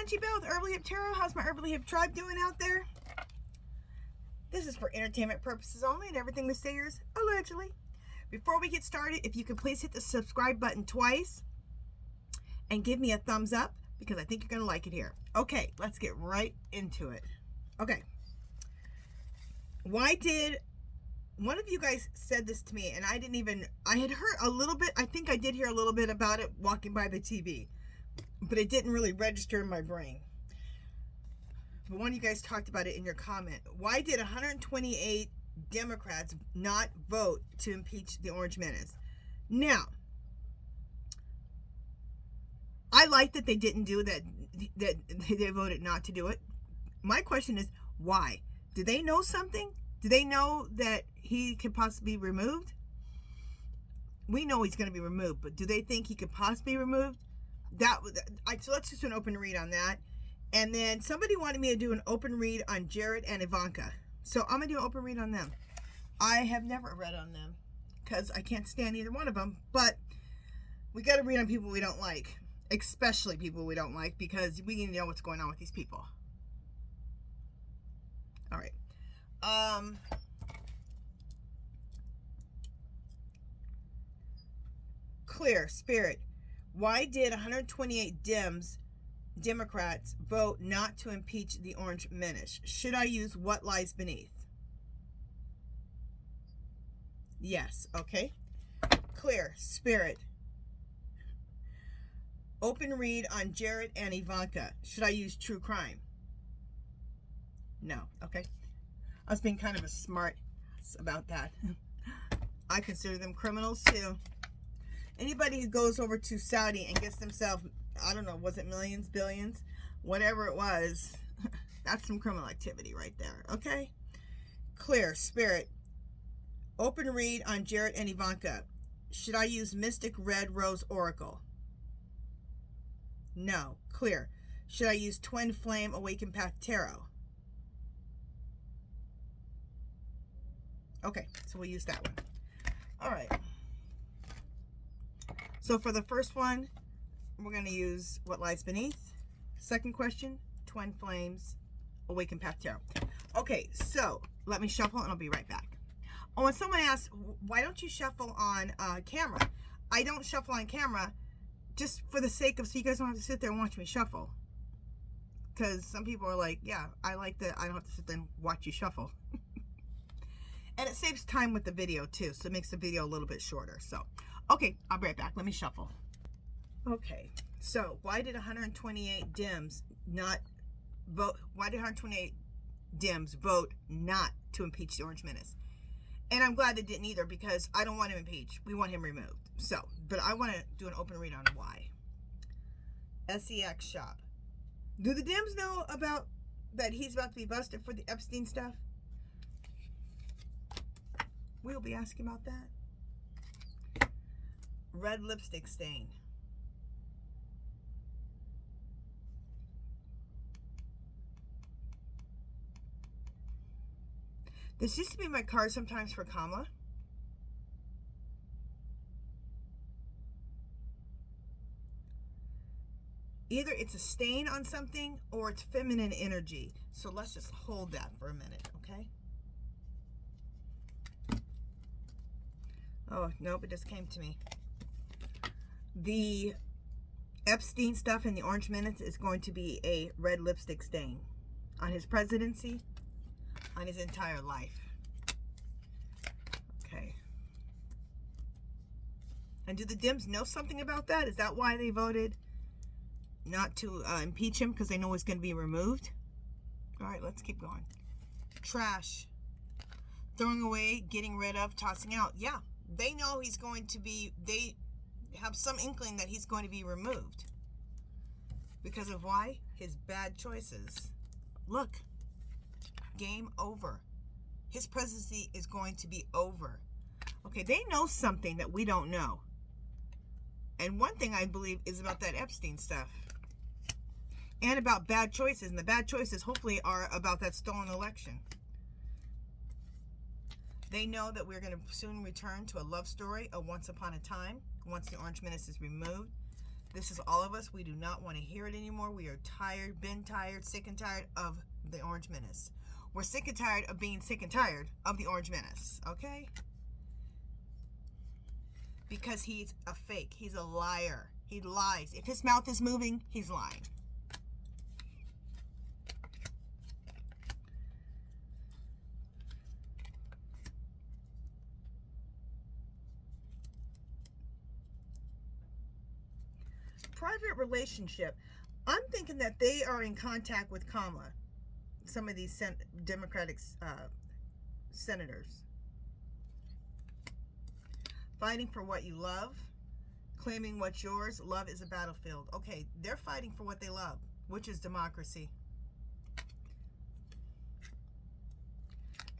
Angie Bell with Herbally Hip Tarot. How's my Herbally Hip tribe doing out there? This is for entertainment purposes only, and everything we say is allegedly. Before we get started, if you could please hit the subscribe button twice and give me a thumbs up, because I think you're going to like it here. Okay, let's get right into it. Okay. Why did... One of you guys said this to me, and I had heard a little bit, I think I did hear a little bit about it walking by the TV, but it didn't really register in my brain. But one of you guys talked about it in your comment. Why did 128 Democrats not vote to impeach the Orange Menace? Now, I like that they didn't do that, that they voted not to do it. My question is, why? Do they know something? Do they know that he could possibly be removed? We know he's going to be removed, but do they think he could possibly be removed? So let's just do an open read on that. And then somebody wanted me to do an open read on Jared and Ivanka. So I'm going to do an open read on them. I have never read on them because I can't stand either one of them. But we got to read on people we don't like, especially people we don't like, because we need to know what's going on with these people. All right. Clear Spirit. Why did 128 Democrats vote not to impeach the Orange Menace? Should I use what lies beneath? Yes. Okay. Clear Spirit. Open read on Jared and Ivanka. Should I use true crime? No. Okay. I was being kind of a smart about that. I consider them criminals too. Anybody who goes over to Saudi and gets themselves, I don't know, was it millions, billions, whatever it was, that's some criminal activity right there, okay? Clear Spirit. Open read on Jared and Ivanka. Should I use Mystic Red Rose Oracle? No. Clear. Should I use Twin Flame Awakened Path Tarot? Okay, so we'll use that one. All right. So for the first one, we're going to use What Lies Beneath. Second question, Twin Flames Awakened Path Tarot. Okay, so let me shuffle and I'll be right back. Oh, and someone asked, why don't you shuffle on camera? I don't shuffle on camera just for the sake of, so you guys don't have to sit there and watch me shuffle. Because some people are like, yeah, I like that I don't have to sit there and watch you shuffle. And it saves time with the video too, so it makes the video a little bit shorter. So, okay, I'll be right back. Let me shuffle. Okay, so why did 128 Dems not vote? Why did 128 Dems vote not to impeach the Orange Menace? And I'm glad they didn't either, because I don't want him impeached. We want him removed. So, but I want to do an open read on why. SEX shop. Do the Dems know about that he's about to be busted for the Epstein stuff? We'll be asking about that. Red lipstick stain. This used to be my card sometimes for KAMALA. Either it's a stain on something or it's feminine energy. So let's just hold that for a minute, okay? Oh, nope, it just came to me. The Epstein stuff in the Orange Menace is going to be a red lipstick stain on his presidency, on his entire life. Okay. And do the Dems know something about that? Is that why they voted not to impeach him? Because they know it's going to be removed? All right, let's keep going. Trash. Throwing away, getting rid of, tossing out. Yeah. They know he's going to be, they have some inkling that he's going to be removed. Because of why? His bad choices. Look. Game over. His presidency is going to be over. Okay, they know something that we don't know. And one thing I believe is about that Epstein stuff. And about bad choices. And the bad choices hopefully are about that stolen election. They know that we're going to soon return to a love story, a once upon a time, once the Orange Menace is removed. This is all of us. We do not want to hear it anymore. We are tired, been tired, sick and tired of the Orange Menace. We're sick and tired of being sick and tired of the Orange Menace, okay? Because he's a fake. He's a liar. He lies. If his mouth is moving, he's lying. Private relationship. I'm thinking that they are in contact with Kamala. Some of these Democratic senators. Fighting for what you love. Claiming what's yours. Love is a battlefield. Okay, they're fighting for what they love, which is democracy.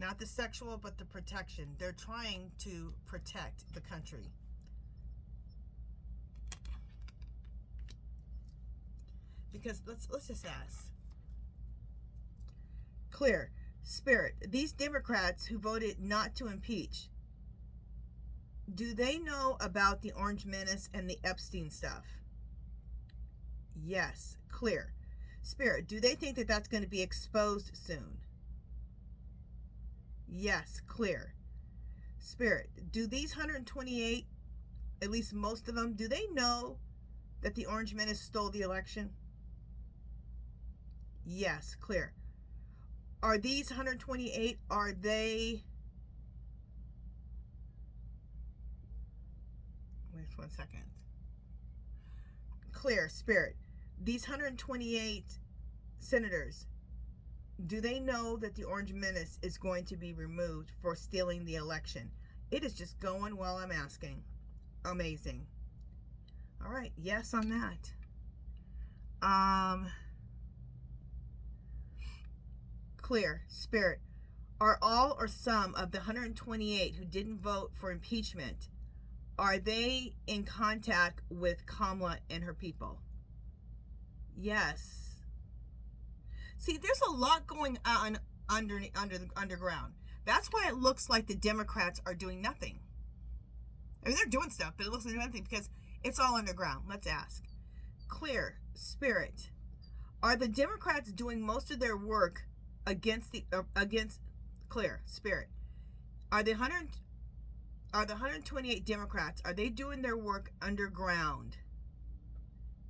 Not the sexual, but the protection. They're trying to protect the country. Because let's just ask. Clear. Spirit. These Democrats who voted not to impeach, do they know about the Orange Menace and the Epstein stuff? Yes. Clear. Spirit. Do they think that that's going to be exposed soon? Yes. Clear. Spirit. Do these 128, at least most of them, do they know that the Orange Menace stole the election? Yes, clear. Are these 128, are they... Wait 1 second. Clear, Spirit. These 128 senators, do they know that the Orange Menace is going to be removed for stealing the election? It is just going while I'm asking. Amazing. All right, yes on that. Clear, Spirit. Are all or some of the 128 who didn't vote for impeachment, are they in contact with Kamala and her people? Yes. See, there's a lot going on under the underground. That's why it looks like the Democrats are doing nothing. I mean, they're doing stuff, but it looks like they're doing nothing because it's all underground. Let's ask. Clear, Spirit. Are the Democrats doing most of their work against Clear, Spirit? Are the 128 Democrats, are they doing their work underground?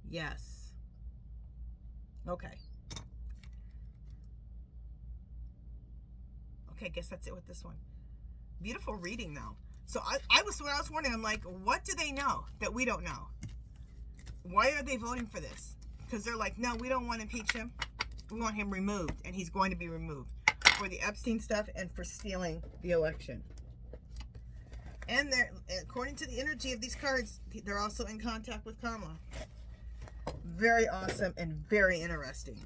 Yes. Okay. Okay, guess that's it with this one. Beautiful reading though. So when I was wondering, I'm like, what do they know that we don't know? Why are they voting for this? Because they're like, no, we don't want to impeach him. We want him removed, and he's going to be removed for the Epstein stuff and for stealing the election. And they're, according to the energy of these cards, they're also in contact with Kamala. Very awesome and very interesting.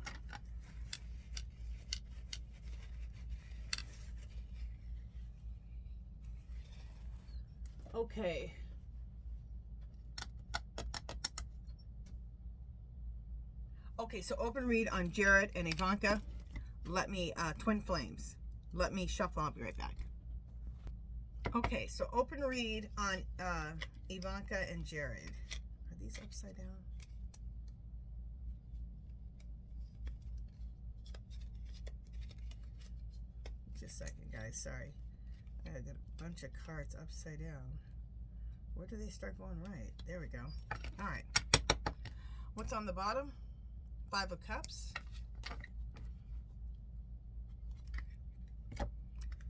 Okay. Okay, so open read on Jared and Ivanka. Let me, twin flames. Let me shuffle. I'll be right back. Okay, so open read on Ivanka and Jared. Are these upside down? Just a second, guys. Sorry. I got a bunch of cards upside down. Where do they start going right? There we go. All right. What's on the bottom? 5 of Cups.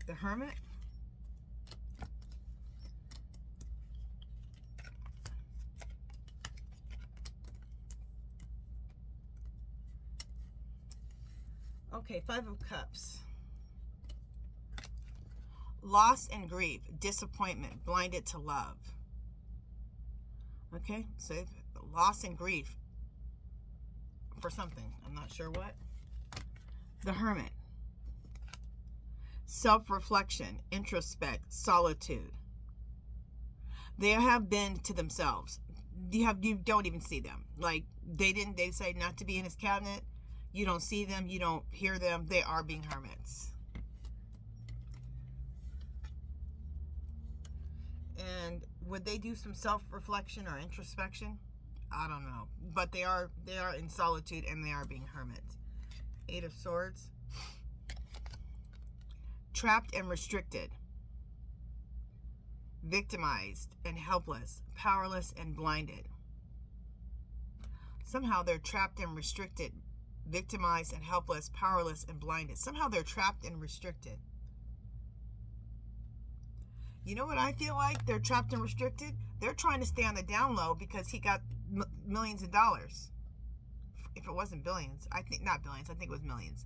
The Hermit. Okay, 5 of Cups. Loss and grief, disappointment, blinded to love. Okay, so loss and grief for something. I'm not sure what. The Hermit. Self-reflection, introspect, solitude. They have been to themselves. You don't even see them. Like they say not to be in his cabinet. You don't see them, you don't hear them. They are being hermits. And would they do some self-reflection or introspection? I don't know. But they are in solitude and they are being hermits. 8 of Swords. Trapped and restricted. Victimized and helpless. Powerless and blinded. Somehow they're trapped and restricted. Victimized and helpless. Powerless and blinded. Somehow they're trapped and restricted. You know what I feel like? They're trapped and restricted. They're trying to stay on the down low because he got millions of dollars. If it wasn't billions. I think, not billions. I think it was millions.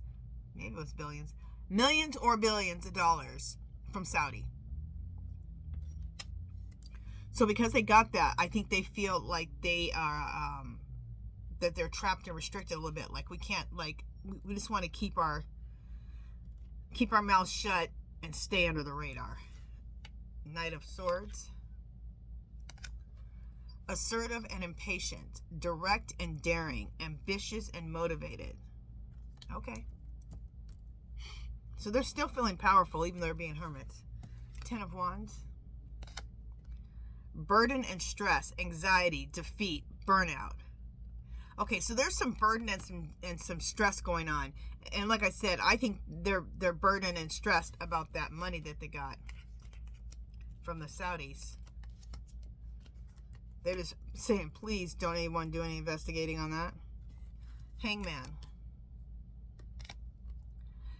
Maybe it was billions. Millions or billions of dollars from Saudi. So because they got that, I think they feel like they are, that they're trapped and restricted a little bit. Like we can't, like, we just want to keep our mouths shut and stay under the radar. Knight of Swords. Assertive and impatient. Direct and daring. Ambitious and motivated. Okay. So they're still feeling powerful even though they're being hermits. 10 of Wands. Burden and stress. Anxiety. Defeat. Burnout. Okay, so there's some burden and some stress going on. And like I said, I think they're burdened and stressed about that money that they got from the Saudis. They're just saying, please don't anyone do any investigating on that. Hangman.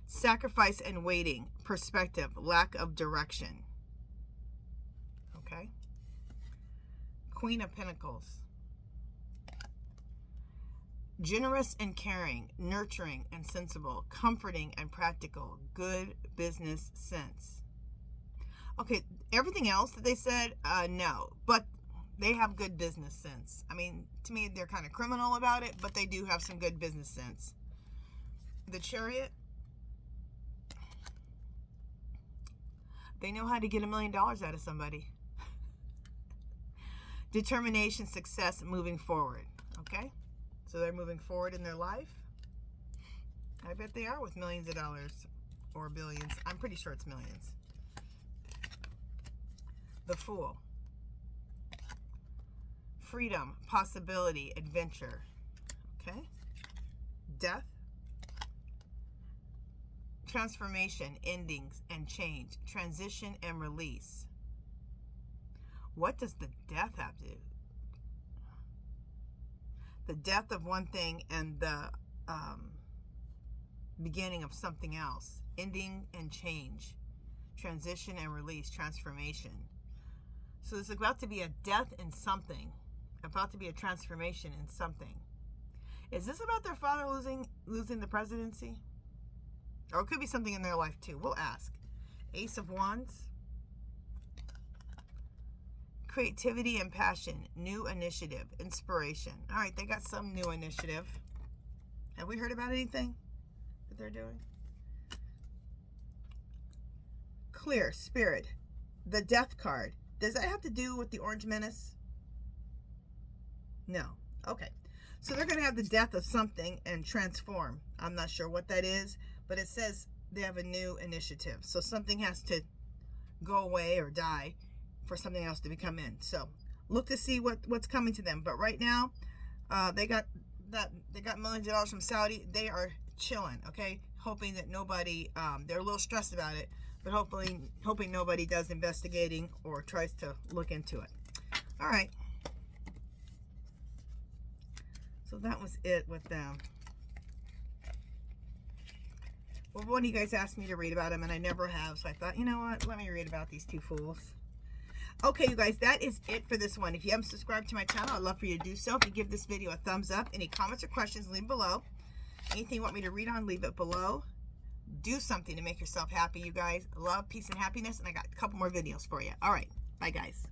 Sacrifice and waiting. Perspective. Lack of direction. Okay. Queen of Pentacles. Generous and caring. Nurturing and sensible. Comforting and practical. Good business sense. Okay, everything else that they said, no. But they have good business sense. I mean, to me, they're kind of criminal about it, but they do have some good business sense. The Chariot. They know how to get $1 million out of somebody. Determination, success, moving forward. Okay? So they're moving forward in their life. I bet they are with millions of dollars or billions. I'm pretty sure it's millions. The Fool. Freedom, possibility, adventure. Okay. Death. Transformation, endings, and change. Transition and release. What does the Death have to do? The death of one thing and the beginning of something else. Ending and change. Transition and release. Transformation. So there's about to be a death in something. About to be a transformation in something. Is this about their father losing the presidency? Or it could be something in their life too. We'll ask. Ace of Wands. Creativity and passion. New initiative. Inspiration. All right, they got some new initiative. Have we heard about anything that they're doing? Clear. Spirit. The Death card. Does that have to do with the Orange Menace? No. Okay. So they're going to have the death of something and transform. I'm not sure what that is, but it says they have a new initiative. So something has to go away or die for something else to become in. So look to see what's coming to them. But right now, they got millions of dollars from Saudi. They are chilling, okay? Hoping that nobody, they're a little stressed about it, but hoping nobody does investigating or tries to look into it. All right. So that was it with them. Well, one of you guys asked me to read about them, and I never have, so I thought, you know what? Let me read about these two fools. Okay, you guys, that is it for this one. If you haven't subscribed to my channel, I'd love for you to do so. If you give this video a thumbs up, any comments or questions, leave below. Anything you want me to read on, leave it below. Do something to make yourself happy, you guys. Love, peace, and happiness, and I got a couple more videos for you. All right. Bye, guys.